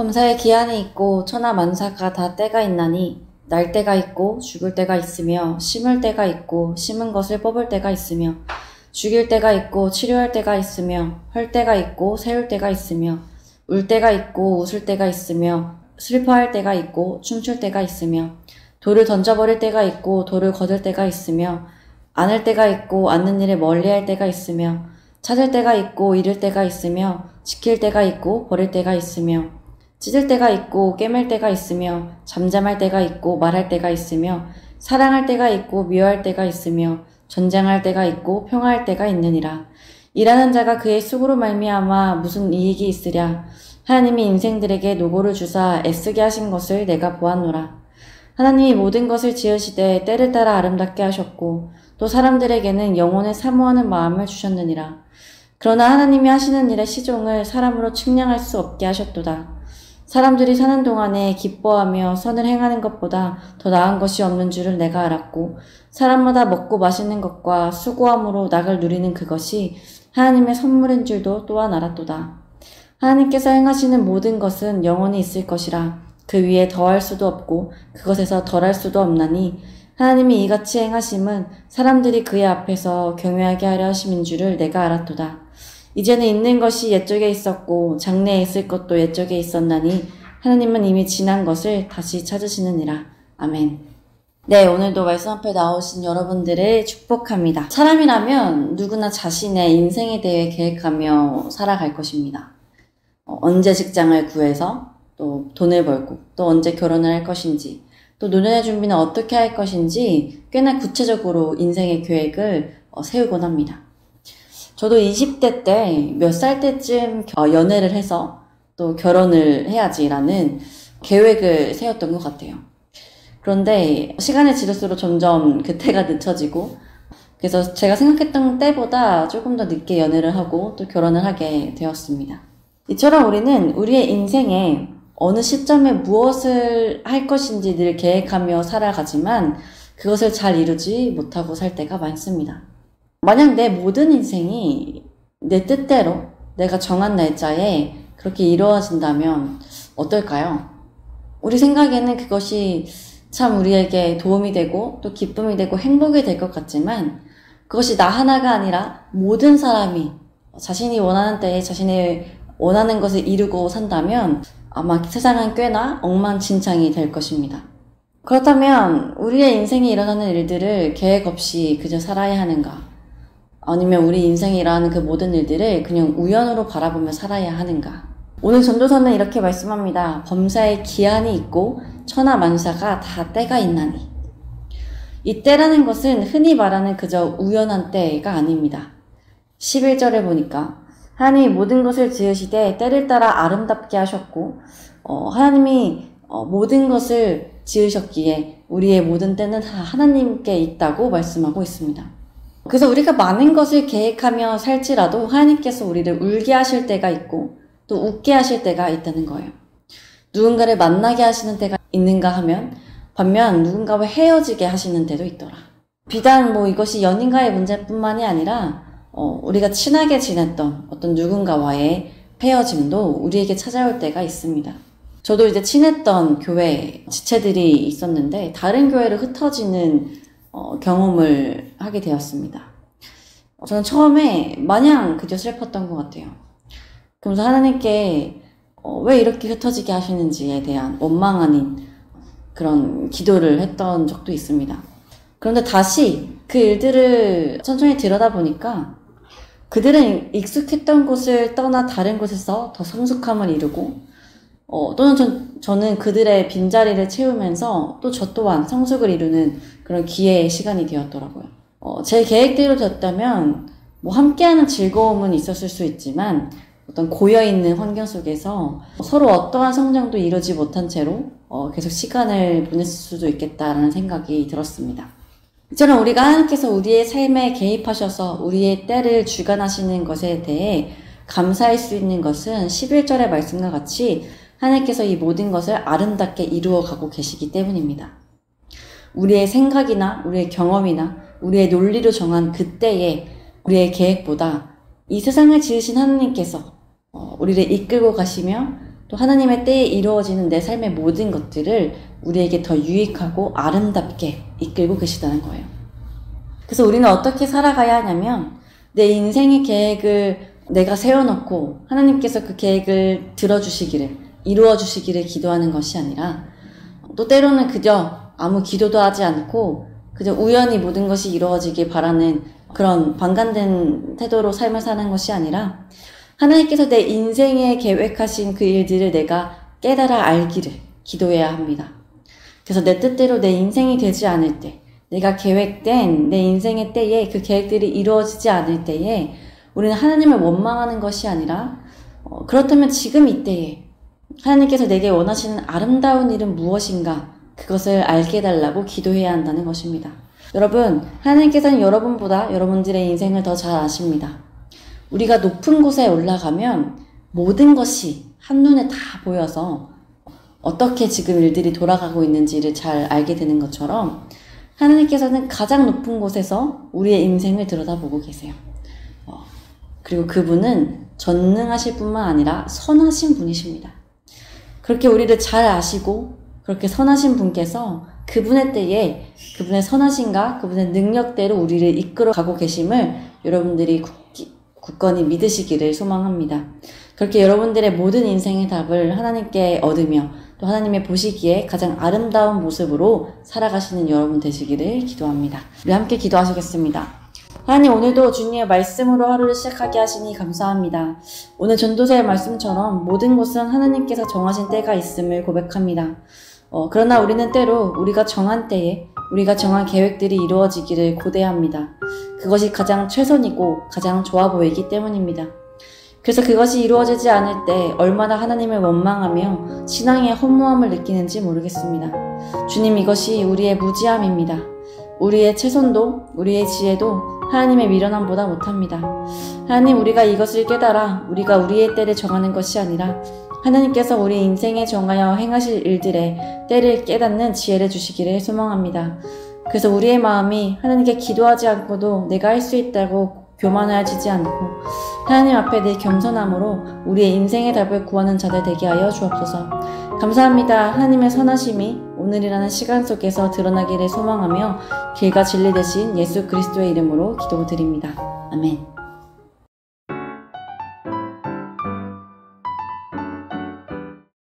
범사에 기한이 있고 천하만사가 다 때가 있나니 날 때가 있고 죽을 때가 있으며 심을 때가 있고 심은 것을 뽑을 때가 있으며 죽일 때가 있고 치료할 때가 있으며 헐 때가 있고 세울 때가 있으며 울 때가 있고 웃을 때가 있으며 슬퍼할 때가 있고 춤출 때가 있으며 돌을 던져버릴 때가 있고 돌을 거둘 때가 있으며 안을 때가 있고 않는 일을 멀리할 때가 있으며 찾을 때가 있고 잃을 때가 있으며 지킬 때가 있고 버릴 때가 있으며 찢을 때가 있고 꿰맬 때가 있으며 잠잠할 때가 있고 말할 때가 있으며 사랑할 때가 있고 미워할 때가 있으며 전쟁할 때가 있고 평화할 때가 있느니라. 일하는 자가 그의 수고로 말미암아 무슨 이익이 있으랴. 하나님이 인생들에게 노고를 주사 애쓰게 하신 것을 내가 보았노라. 하나님이 모든 것을 지으시되 때를 따라 아름답게 하셨고 또 사람들에게는 영혼을 사모하는 마음을 주셨느니라. 그러나 하나님이 하시는 일의 시종을 사람으로 측량할 수 없게 하셨도다. 사람들이 사는 동안에 기뻐하며 선을 행하는 것보다 더 나은 것이 없는 줄을 내가 알았고 사람마다 먹고 마시는 것과 수고함으로 낙을 누리는 그것이 하나님의 선물인 줄도 또한 알았도다. 하나님께서 행하시는 모든 것은 영원히 있을 것이라. 그 위에 더할 수도 없고 그것에서 덜할 수도 없나니 하나님이 이같이 행하심은 사람들이 그의 앞에서 경외하게 하려 하심인 줄을 내가 알았도다. 이제는 있는 것이 옛적에 있었고 장래에 있을 것도 옛적에 있었나니 하나님은 이미 지난 것을 다시 찾으시느니라. 아멘. 네, 오늘도 말씀 앞에 나오신 여러분들을 축복합니다. 사람이라면 누구나 자신의 인생에 대해 계획하며 살아갈 것입니다. 언제 직장을 구해서 또 돈을 벌고 또 언제 결혼을 할 것인지 또 노년의 준비는 어떻게 할 것인지 꽤나 구체적으로 인생의 계획을 세우곤 합니다. 저도 20대 때 몇 살 때쯤 연애를 해서 또 결혼을 해야지라는 계획을 세웠던 것 같아요. 그런데 시간이 지날수록 점점 그때가 늦춰지고 그래서 제가 생각했던 때보다 조금 더 늦게 연애를 하고 또 결혼을 하게 되었습니다. 이처럼 우리는 우리의 인생에 어느 시점에 무엇을 할 것인지 늘 계획하며 살아가지만 그것을 잘 이루지 못하고 살 때가 많습니다. 만약 내 모든 인생이 내 뜻대로 내가 정한 날짜에 그렇게 이루어진다면 어떨까요? 우리 생각에는 그것이 참 우리에게 도움이 되고 또 기쁨이 되고 행복이 될 것 같지만 그것이 나 하나가 아니라 모든 사람이 자신이 원하는 때에 자신의 원하는 것을 이루고 산다면 아마 세상은 꽤나 엉망진창이 될 것입니다. 그렇다면 우리의 인생에 일어나는 일들을 계획 없이 그저 살아야 하는가? 아니면 우리 인생에 일어나는 그 모든 일들을 그냥 우연으로 바라보며 살아야 하는가? 오늘 전도서는 이렇게 말씀합니다. 범사에 기한이 있고 천하만사가 다 때가 있나니. 이 때라는 것은 흔히 말하는 그저 우연한 때가 아닙니다. 11절에 보니까 하나님이 모든 것을 지으시되 때를 따라 아름답게 하셨고 하나님이 모든 것을 지으셨기에 우리의 모든 때는 다 하나님께 있다고 말씀하고 있습니다. 그래서 우리가 많은 것을 계획하며 살지라도 하나님께서 우리를 울게 하실 때가 있고 또 웃게 하실 때가 있다는 거예요. 누군가를 만나게 하시는 때가 있는가 하면 반면 누군가와 헤어지게 하시는 때도 있더라. 비단 이것이 연인과의 문제뿐만이 아니라 우리가 친하게 지냈던 어떤 누군가와의 헤어짐도 우리에게 찾아올 때가 있습니다. 저도 이제 친했던 교회 지체들이 있었는데 다른 교회로 흩어지는 경험을 하게 되었습니다. 저는 처음에 마냥 그저 슬펐던 것 같아요. 그러면서 하나님께 왜 이렇게 흩어지게 하시는지에 대한 원망 아닌 그런 기도를 했던 적도 있습니다. 그런데 다시 그 일들을 천천히 들여다보니까 그들은 익숙했던 곳을 떠나 다른 곳에서 더 성숙함을 이루고 또는 저는 그들의 빈자리를 채우면서 또 저 또한 성숙을 이루는 그런 기회의 시간이 되었더라고요. 제 계획대로 됐다면 함께하는 즐거움은 있었을 수 있지만 어떤 고여있는 환경 속에서 서로 어떠한 성장도 이루지 못한 채로 계속 시간을 보냈을 수도 있겠다라는 생각이 들었습니다. 이처럼 우리가 하나님께서 우리의 삶에 개입하셔서 우리의 때를 주관하시는 것에 대해 감사할 수 있는 것은 11절의 말씀과 같이 하나님께서 이 모든 것을 아름답게 이루어가고 계시기 때문입니다. 우리의 생각이나 우리의 경험이나 우리의 논리로 정한 그때의 우리의 계획보다 이 세상을 지으신 하나님께서 우리를 이끌고 가시며 또 하나님의 때에 이루어지는 내 삶의 모든 것들을 우리에게 더 유익하고 아름답게 이끌고 계시다는 거예요. 그래서 우리는 어떻게 살아가야 하냐면 내 인생의 계획을 내가 세워놓고 하나님께서 그 계획을 들어주시기를, 이루어주시기를 기도하는 것이 아니라 또 때로는 그저 아무 기도도 하지 않고 그저 우연히 모든 것이 이루어지길 바라는 그런 방관된 태도로 삶을 사는 것이 아니라 하나님께서 내 인생에 계획하신 그 일들을 내가 깨달아 알기를 기도해야 합니다. 그래서 내 뜻대로 내 인생이 되지 않을 때, 내가 계획된 내 인생의 때에 그 계획들이 이루어지지 않을 때에 우리는 하나님을 원망하는 것이 아니라 그렇다면 지금 이때에 하나님께서 내게 원하시는 아름다운 일은 무엇인가 그것을 알게 해달라고 기도해야 한다는 것입니다. 여러분, 하나님께서는 여러분보다 여러분들의 인생을 더 잘 아십니다. 우리가 높은 곳에 올라가면 모든 것이 한눈에 다 보여서 어떻게 지금 일들이 돌아가고 있는지를 잘 알게 되는 것처럼 하나님께서는 가장 높은 곳에서 우리의 인생을 들여다보고 계세요. 그리고 그분은 전능하실 뿐만 아니라 선하신 분이십니다. 그렇게 우리를 잘 아시고 그렇게 선하신 분께서 그분의 때에 그분의 선하심과 그분의 능력대로 우리를 이끌어 가고 계심을 여러분들이 굳건히 믿으시기를 소망합니다. 그렇게 여러분들의 모든 인생의 답을 하나님께 얻으며 또 하나님의 보시기에 가장 아름다운 모습으로 살아가시는 여러분 되시기를 기도합니다. 우리 함께 기도하시겠습니다. 하나님, 오늘도 주님의 말씀으로 하루를 시작하게 하시니 감사합니다. 오늘 전도서의 말씀처럼 모든 것은 하나님께서 정하신 때가 있음을 고백합니다. 그러나 우리는 때로 우리가 정한 때에 우리가 정한 계획들이 이루어지기를 고대합니다. 그것이 가장 최선이고 가장 좋아 보이기 때문입니다. 그래서 그것이 이루어지지 않을 때 얼마나 하나님을 원망하며 신앙의 허무함을 느끼는지 모르겠습니다. 주님, 이것이 우리의 무지함입니다. 우리의 최선도 우리의 지혜도 하나님의 미련함보다 못합니다. 하나님, 우리가 이것을 깨달아 우리가 우리의 때를 정하는 것이 아니라 하나님께서 우리 인생에 정하여 행하실 일들의 때를 깨닫는 지혜를 주시기를 소망합니다. 그래서 우리의 마음이 하나님께 기도하지 않고도 내가 할 수 있다고 교만해지지 않고 하나님 앞에 내 겸손함으로 우리의 인생의 답을 구하는 자들 되게 하여 주옵소서. 감사합니다. 하나님의 선하심이 오늘이라는 시간 속에서 드러나기를 소망하며 길과 진리 되신 예수 그리스도의 이름으로 기도드립니다. 아멘.